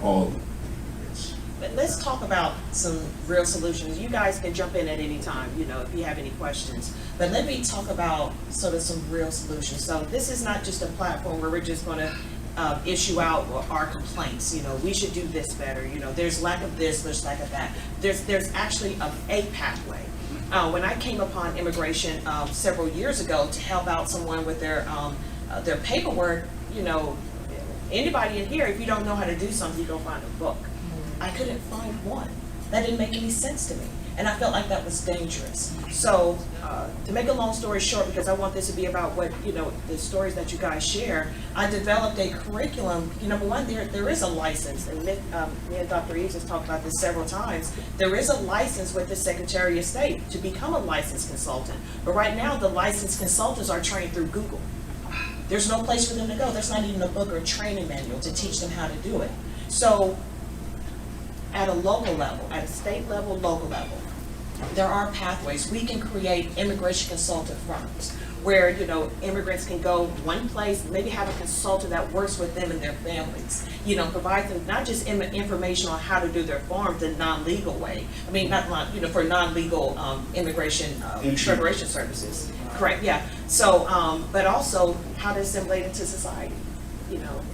all immigrants. But let's talk about some real solutions. You guys can jump in at any time, if you have any questions. But let me talk about sort of some real solutions. So this is not just a platform where we're just going to issue out our complaints. We should do this better. There's lack of this, there's lack of that. There's actually a pathway. When I came upon immigration several years ago to help out someone with their paperwork, anybody in here, if you don't know how to do something, you go find a book. I couldn't find one. That didn't make any sense to me. And I felt like that was dangerous. So to make a long story short, because I want this to be about what, the stories that you guys share, I developed a curriculum. Number one, there is a license, and me and Dr. Eaves has talked about this several times. There is a license with the Secretary of State to become a licensed consultant. But right now, the licensed consultants are trained through Google. There's no place for them to go. There's not even a book or a training manual to teach them how to do it. So at a local level, at a state level, local level, there are pathways. We can create immigration consultant firms where, immigrants can go one place, maybe have a consultant that works with them and their families, provide them not just information on how to do their forms the non-legal way. I mean, for non-legal immigration preparation services. Correct, yeah. So, but also how to assimilate into society.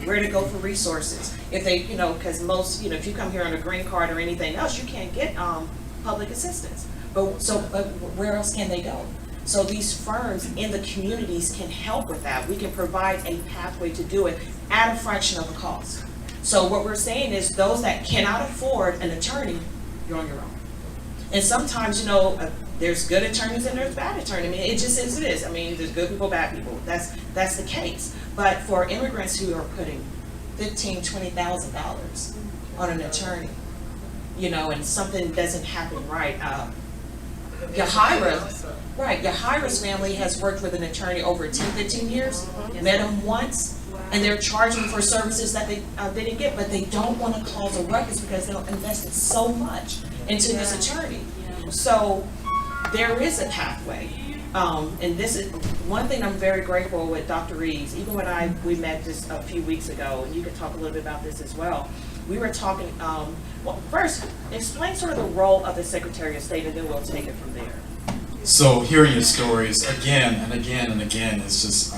Where to go for resources. If they, because most, if you come here on a green card or anything else, you can't get public assistance. But where else can they go? So these firms in the communities can help with that. We can provide a pathway to do it at a fraction of the cost. So what we're saying is those that cannot afford an attorney, you're on your own. And sometimes, there's good attorneys and there's bad attorneys. I mean, it just is what it is. I mean, there's good people, bad people. That's the case. But for immigrants who are putting $15,000, $20,000 on an attorney, and something doesn't happen right, Yahira's family has worked with an attorney over 10, 15 years, met him once, and they're charging for services that they didn't get, but they don't want to cause a ruckus because they'll invested so much into this attorney. So there is a pathway. And this is one thing I'm very grateful with Dr. Eaves. Even when we met just a few weeks ago, and you can talk a little bit about this as well. We were talking, well, first, explain sort of the role of the Secretary of State, and then we'll take it from there. So hearing your stories again and again and again is just,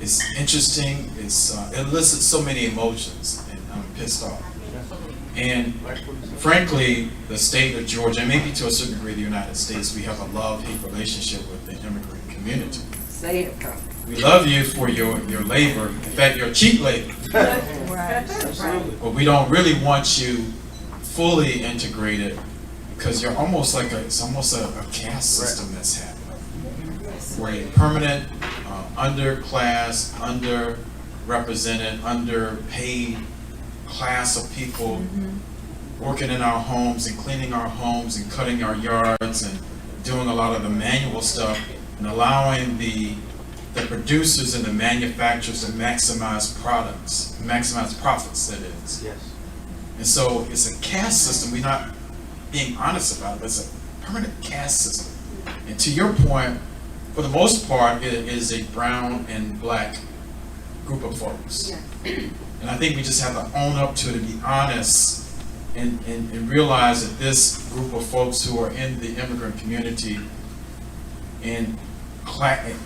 it's interesting. It elicits so many emotions, and I'm pissed off. And frankly, the state of Georgia, and maybe to a certain degree the United States, we have a love-hate relationship with the immigrant community. Say it, bro. We love you for your labor, in fact, your cheap labor. Right. But we don't really want you fully integrated because you're almost like it's almost a caste system that's happening. Where a permanent, underclass, underrepresented, underpaid class of people working in our homes and cleaning our homes and cutting our yards and doing a lot of the manual stuff and allowing the producers and the manufacturers to maximize profits, that is. Yes. And so it's a caste system. We're not being honest about it, but it's a permanent caste system. And to your point, for the most part, it is a brown and black group of folks. And I think we just have to own up to it and be honest and realize that this group of folks who are in the immigrant community and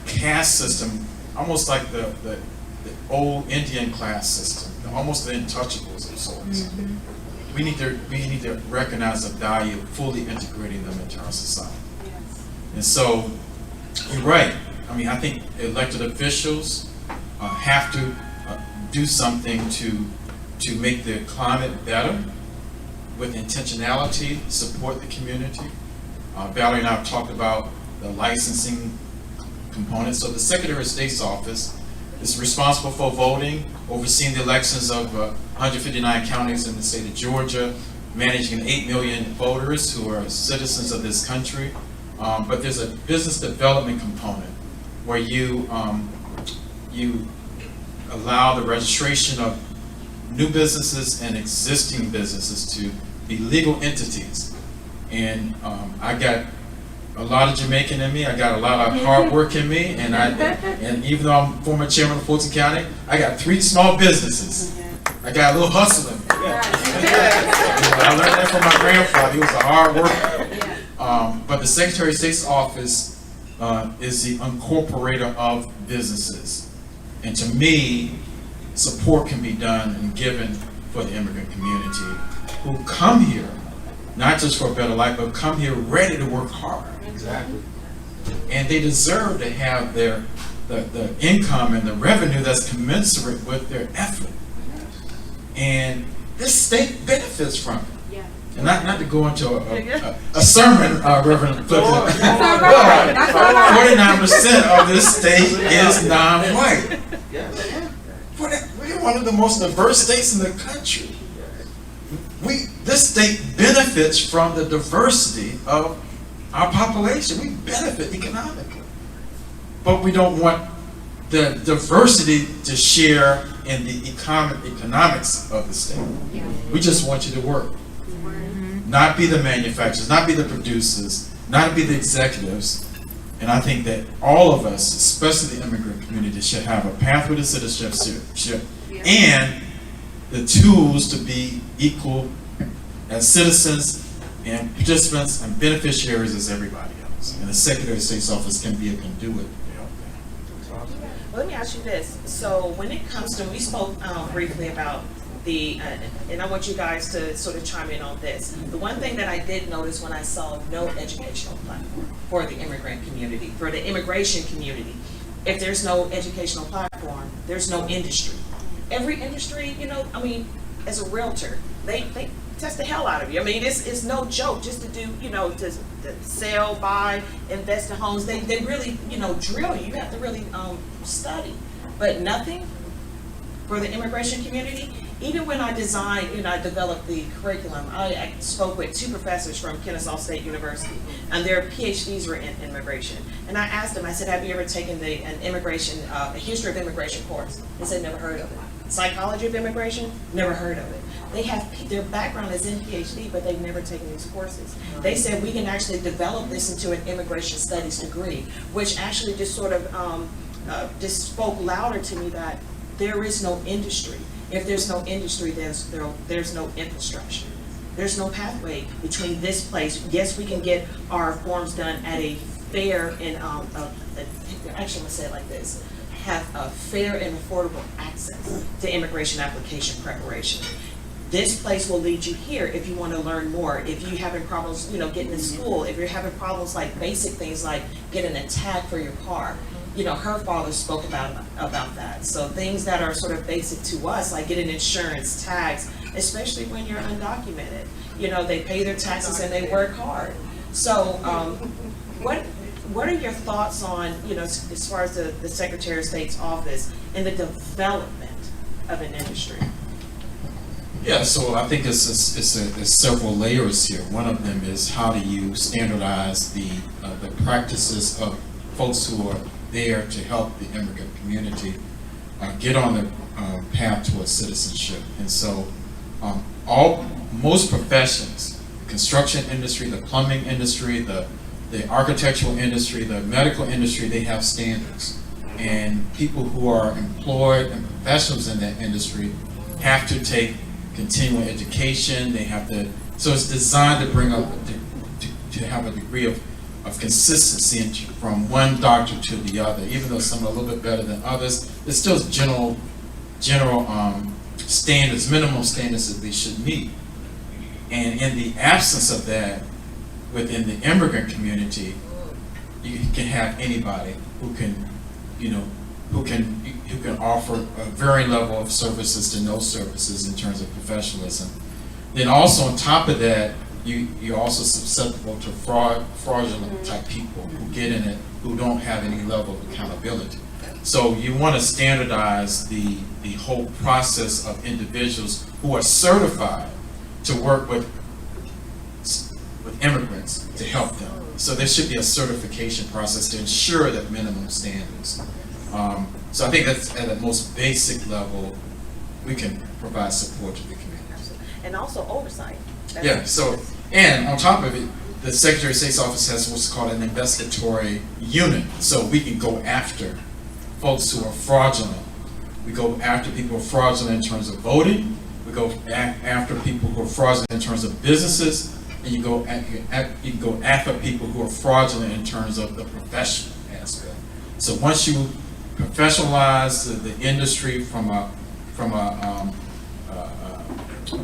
caste system, almost like the old Indian class system, almost the untouchables of sorts. We need to recognize the value of fully integrating them into our society. And so, you're right. I mean, I think elected officials have to do something to make the climate better with intentionality, support the community. Valerie and I have talked about the licensing component. So the Secretary of State's office is responsible for voting, overseeing the elections of 159 counties in the state of Georgia, managing 8 million voters who are citizens of this country. But there's a business development component where you allow the registration of new businesses and existing businesses to be legal entities. And I got a lot of Jamaican in me. I got a lot of hard work in me, and even though I'm former chairman of Fulton County, I got 3 small businesses. I I got a little hustle in me. I learned that from my grandfather. He was a hard worker. But the Secretary of State's office is the incorporator of businesses. And to me, support can be done and given for the immigrant community who come here, not just for a better life, but come here ready to work hard. Exactly. And they deserve to have the income and the revenue that's commensurate with their effort. And this state benefits from it. Yeah. And not to go into a sermon, Reverend Clifton, right. That's all right. 49% of this state is non-white. Yes. We're one of the most diverse states in the country. This state benefits from the diversity of our population. We benefit economically. But we don't want the diversity to share in the economics of the state. We just want you to work. Not be the manufacturers, not be the producers, not be the executives. And I think that all of us, especially the immigrant community, should have a pathway to citizenship and the tools to be equal as citizens and participants and beneficiaries as everybody else. And the Secretary of State's office can be a conduit to help that. Let me ask you this. So when it comes to, we spoke briefly about the, and I want you guys to sort of chime in on this. The one thing that I did notice when I saw no educational platform for the immigrant community, for the immigration community, if there's no educational platform, there's no industry. Every industry, I mean, as a realtor, they test the hell out of you. I mean, it's no joke just to do, to sell, buy, invest in homes. They really, drill you. You have to really study. But nothing for the immigration community. Even when I designed, I developed the curriculum, I spoke with 2 professors from Kennesaw State University, and their PhDs were in immigration. And I asked them, I said, have you ever taken an immigration, a history of immigration course? They said, never heard of it. Psychology of immigration? Never heard of it. They have, their background is in PhD, but they've never taken these courses. They said we can actually develop this into an immigration studies degree, which actually just sort of just spoke louder to me that there is no industry. If there's no industry, there's no infrastructure. There's no pathway between this place. Yes, we can get our forms done at a fair and, actually I'm gonna say it like this, have a fair and affordable access to immigration application preparation. This place will lead you here if you want to learn more. If you're having problems, getting to school, if you're having problems like basic things like getting a tag for your car. Her father spoke about that. So things that are sort of basic to us, like getting insurance, tags, especially when you're undocumented. They pay their taxes and they work hard. So what are your thoughts on, as far as the Secretary of State's office and the development of an industry? Yeah, so I think there's several layers here. One of them is how do you standardize the practices of folks who are there to help the immigrant community get on the path towards citizenship. And so most professions, the construction industry, the plumbing industry, the architectural industry, the medical industry, they have standards. And people who are employed and professionals in that industry have to take continuing education. They have to, so it's designed to bring up, to have a degree of consistency from one doctor to the other. Even though some are a little bit better than others, there's still general standards, minimum standards that they should meet. And in the absence of that, within the immigrant community, you can have anybody who can, who can offer a varying level of services to no services in terms of professionalism. Then also on top of that, you're also susceptible to fraudulent type people who get in it, who don't have any level of accountability. So you want to standardize the whole process of individuals who are certified to work with immigrants to help them. So there should be a certification process to ensure that minimum standards. So I think that's at the most basic level, we can provide support to the community. And also oversight. Yeah, so, and on top of it, the Secretary of State's office has what's called an investigatory unit, so we can go after folks who are fraudulent We go after people who are fraudulent in terms of voting. We go after people who are fraudulent in terms of businesses. And you go after people who are fraudulent in terms of the professional aspect. So once you professionalize the industry from a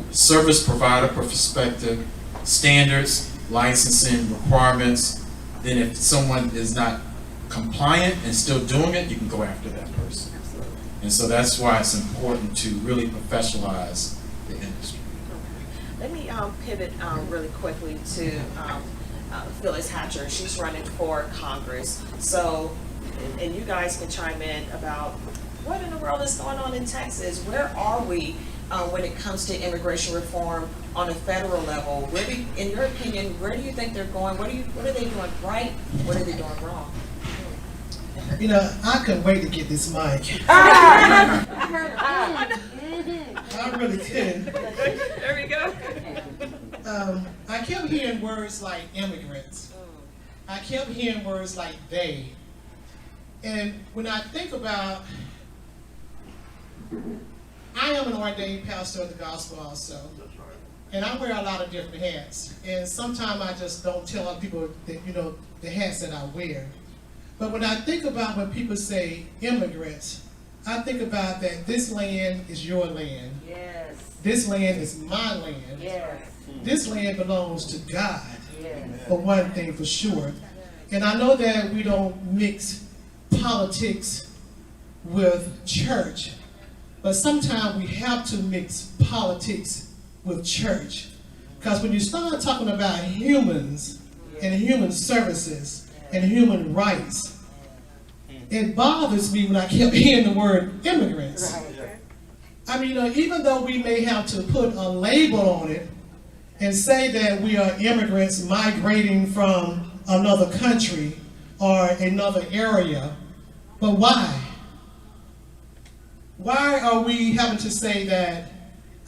service provider perspective, standards, licensing requirements, then if someone is not compliant and still doing it, you can go after that person. Absolutely. And so that's why it's important to really professionalize the industry. Let me pivot really quickly to Phyllis Hatcher. She's running for Congress. So, and you guys can chime in about what in the world is going on in Texas. Where are we when it comes to immigration reform on a federal level? Where do, in your opinion, where do you think they're going? What are they doing right? What are they doing wrong? You know, I couldn't wait to get this mic. I really couldn't. There we go. I kept hearing words like immigrants. I kept hearing words like they. And when I think about, I am an ordained pastor of the gospel also. And I wear a lot of different hats. And sometimes I just don't tell other people that, you know, the hats that I wear. But when I think about when people say immigrants, I think about that this land is your land. Yes. This land is my land. Yes. This land belongs to God, Yes. for one thing for sure. And I know that we don't mix politics with church, but sometimes we have to mix politics with church. Because when you start talking about humans and human services and human rights, it bothers me when I kept hearing the word immigrants. I mean, even though we may have to put a label on it and say that we are immigrants migrating from another country or another area, but why? Why are we having to say that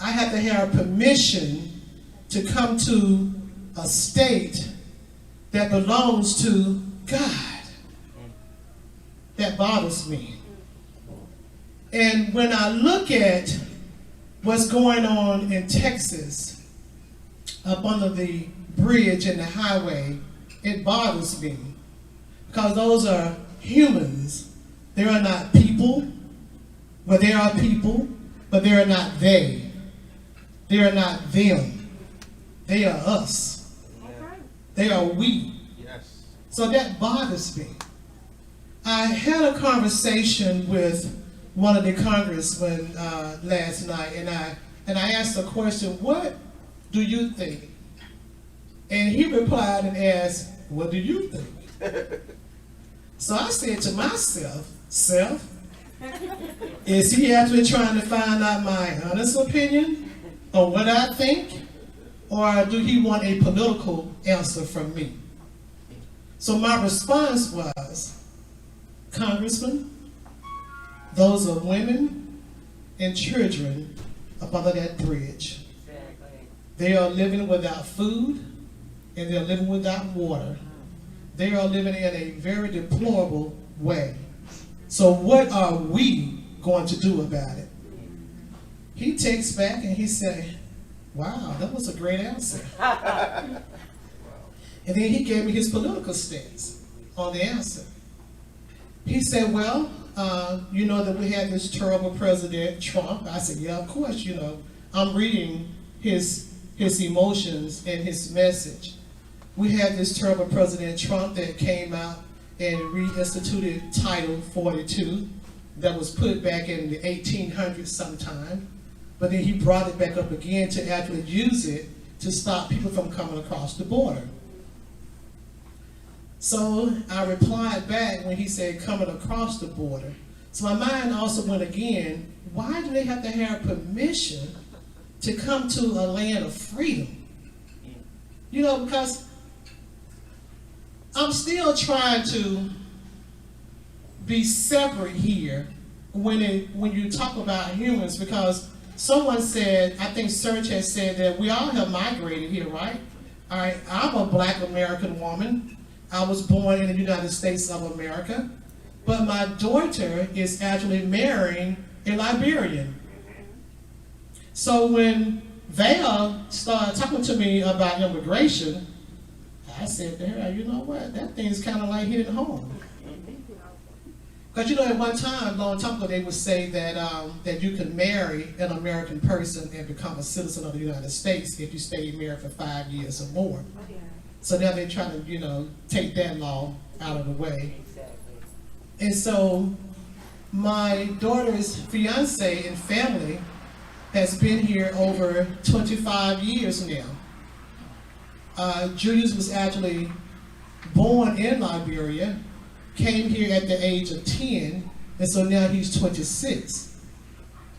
I have to have permission to come to a state that belongs to God? That bothers me. And when I look at what's going on in Texas, up under the bridge and the highway, it bothers me. Because those are humans. They are not people, but they are people, but they are not they. They are not them. They are us. They are we. Yes. So that bothers me. I had a conversation with one of the congressmen last night, and I asked a question, what do you think? And he replied and asked, what do you think? So I said to myself, self, is he actually trying to find out my honest opinion on what I think? Or do he want a political answer from me? So my response was, Congressman, those are women and children up under that bridge. Exactly. They are living without food and they're living without water. They are living in a very deplorable way. So what are we going to do about it? He takes back and he said, wow, that was a great answer. And then he gave me his political stance on the answer. He said, well, you know that we had this terrible president, Trump. I said, yeah, of course, you know. I'm reading his emotions and his message. We had this terrible president, Trump, that came out and reinstituted Title 42 that was put back in the 1800s sometime. But then he brought it back up again to actually use it to stop people from coming across the border. So I replied back when he said coming across the border. So my mind also went again, why do they have to have permission to come to a land of freedom? You know, because I'm still trying to be separate here when you talk about humans, because someone said, I think Serge has said that we all have migrated here, right? All right, I'm a Black American woman. I was born in the United States of America, but my daughter is actually marrying a Liberian. So when Val started talking to me about immigration, I said to her, you know what, that thing's kind of like hitting home. Because you know, at one time, long time ago, they would say that that you could marry an American person and become a citizen of the United States if you stayed married for 5 years or more. So now they're trying to, you know, take that law out of the way. And so my daughter's fiance and family has been here over 25 years now. Julius was actually born in Liberia, came here at the age of 10, and so now he's 26.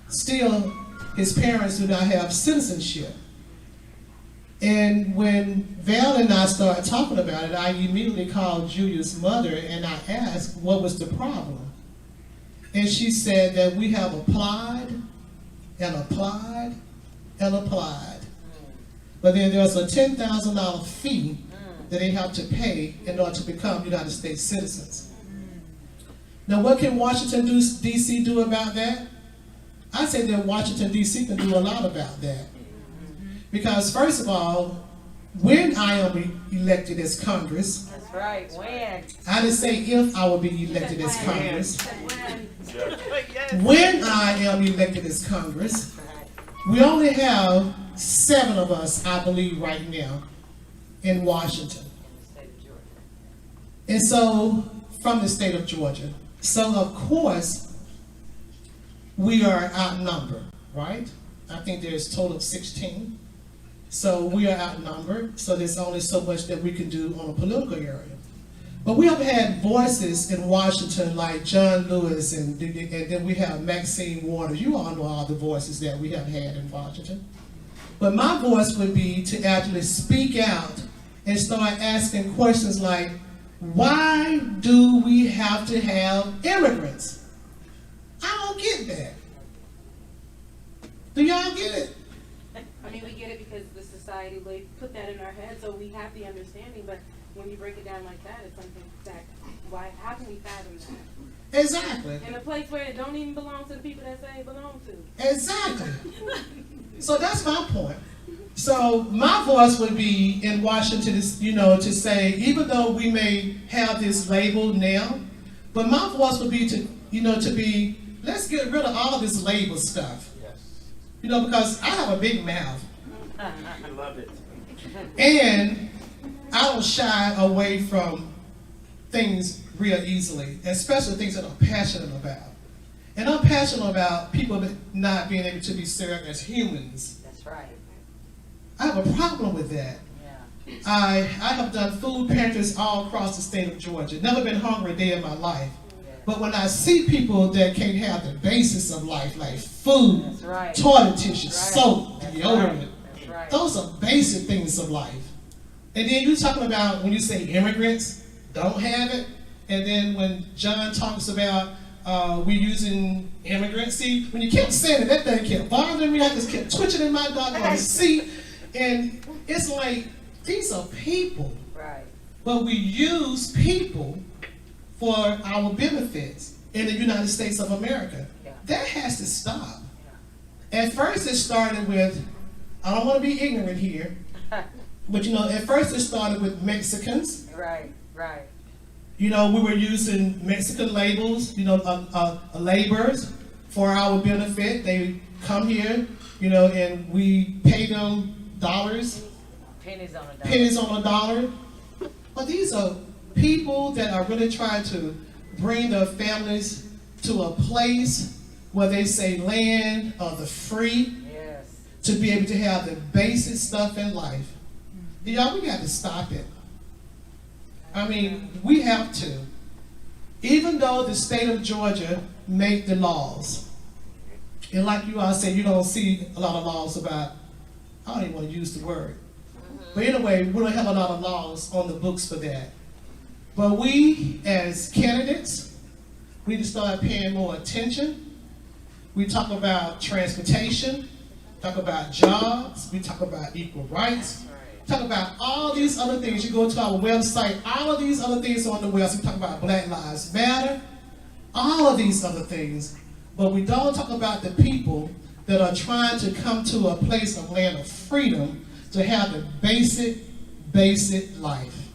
Still, his parents do not have citizenship. And when Val and I started talking about it, I immediately called Julius' mother and I asked what was the problem. And she said that we have applied and applied and applied. But then there's a $10,000 fee that they have to pay in order to become United States citizens. Now, what can Washington D.C. do about that? I say that Washington D.C. can do a lot about that. Because first of all, when I am elected as Congress, That's right, when? I didn't say if I will be elected as Congress. When? When I am elected as Congress, we only have 7 of us, I believe, right now in Washington. And so, from the state of Georgia. So, of course, we are outnumbered, right? I think there's a total of 16. So we are outnumbered, so there's only so much that we can do on a political area. But we have had voices in Washington like John Lewis, and then we have Maxine Waters. You all know all the voices that we have had in Washington. But my voice would be to actually speak out and start asking questions like, why do we have to have immigrants? I don't get that. Do y'all get it? I mean, we get it because the society put that in our head, so we have the understanding, but when you break it down like that, it's something that, how can we fathom that? Exactly. In a place where it don't even belong to the people that say it belong to. Exactly. So that's my point. So my voice would be in Washington, you know, to say, even though we may have this label now, but my voice would be to, you know, to be, let's get rid of all this label stuff. You know, because I have a big mouth. I love it. And I don't shy away from things real easily, especially things that I'm passionate about. And I'm passionate about people not being able to be served as humans. That's right. I have a problem with that. Yeah. I have done food pantries all across the state of Georgia. Never been hungry a day in my life. But when I see people that can't have the basis of life, like food, That's right. toilet tissue, That's soap, right. deodorant, That's right. those are basic things of life. And then you're talking about when you say immigrants don't have it, and then when John talks about we're using immigrants, see, when you kept saying it, that thing kept bothering me. I just kept twitching in my doggone seat. And it's like, these are people. Right. But we use people for our benefits in the United States of America. Yeah. That has to stop. Yeah. At first it started with, I don't want to be ignorant here, but you know, at first it started with Mexicans. Right, right. You know, we were using Mexican labels, you know, laborers for our benefit. They come here, you know, and we pay them dollars, Pennies on a dollar. pennies on a dollar. But these are people that are really trying to bring their families to a place where they say land of the free, Yes. to be able to have the basic stuff in life. Y'all, we got to stop it. I mean, we have to. Even though the state of Georgia made the laws, and like you all said, you don't see a lot of laws about, I don't even want to use the word. But anyway, we don't have a lot of laws on the books for that. But we, as candidates, we need to start paying more attention. We talk about transportation, talk about jobs, we talk about equal rights, talk about all these other things. You go to our website, all of these other things on the website. We talk about Black Lives Matter, all of these other things. but we don't talk about the people that are trying to come to a place of land of freedom to have the basic life.